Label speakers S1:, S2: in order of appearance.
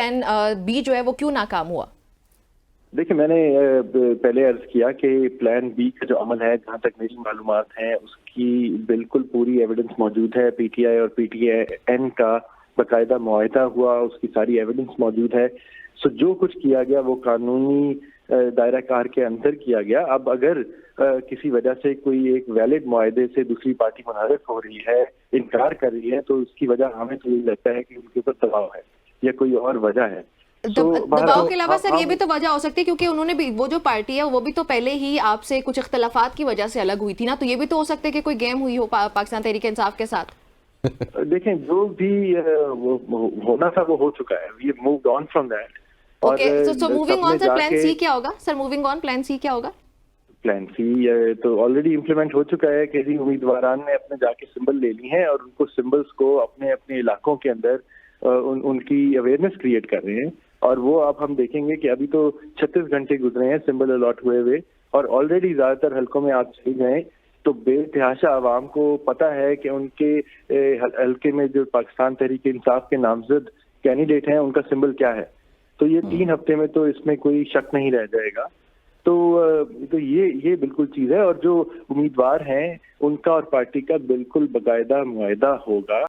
S1: Plan B जो है वो क्यों नाकाम हुआ?
S2: देखिए, मैंने पहले अर्ज किया कि प्लान बी का जो अमल है, जहां तक मेरी मालूमात हैं, उसकी बिल्कुल पूरी एविडेंस मौजूद है। पीटीआई और पीटीआईएन का बाकायदा मुआहदा हुआ, उसकी सारी एविडेंस मौजूद है। सो जो कुछ किया गया वो कानूनी दायरा कार के अंदर किया गया। अब अगर किसी वजह से कोई एक वैलिड मुआहदे से दूसरी पार्टी मुनारिफ हो रही है, इनकार कर रही है, तो उसकी वजह हमें तो यही लगता है कि उनके ऊपर दबाव है या कोई और वजह है।
S1: दबाव के अलावा सर ये भी
S2: हम
S1: तो वजह हो सकती है क्योंकि उन्होंने भी, वो जो पार्टी है वो भी तो पहले ही आपसे कुछ इख्तलाफात की वजह से अलग हुई थी ना, तो ये भी तो हो सकता है कि कोई गेम हुई हो पाकिस्तान तहरीक इंसाफ के साथ।
S2: देखें, जो भी वो होना था वो हो चुका है। We moved on from that. और
S1: ओके, सो मूविंग ऑन
S2: सबने
S1: सर, प्लान
S2: जाके
S1: सी क्या होगा? Sir moving on plan C क्या होगा?
S2: प्लान सी तो ऑलरेडी इम्प्लीमेंट हो चुका है कि जी उम्मीदवारान ने अपने जाके सिंबल ले ली हैं और उनको सिंबल्स को अपने अपने इलाकों के अंदर उनकी अवेयरनेस क्रिएट कर रहे हैं। और वो अब हम देखेंगे कि अभी तो 36 घंटे गुजरे हैं सिंबल अलॉट हुए हुए, और ऑलरेडी ज्यादातर हलकों में आप चले गए तो बेतहाशा आवाम को पता है कि उनके हलके में जो पाकिस्तान तहरीक इंसाफ के नामजद कैंडिडेट हैं उनका सिंबल क्या है। तो ये 3 हफ्ते में तो इसमें कोई शक नहीं रह जाएगा। तो ये बिल्कुल चीज है। और जो उम्मीदवार हैं उनका और पार्टी का बिल्कुल बाकायदा मुआहदा होगा।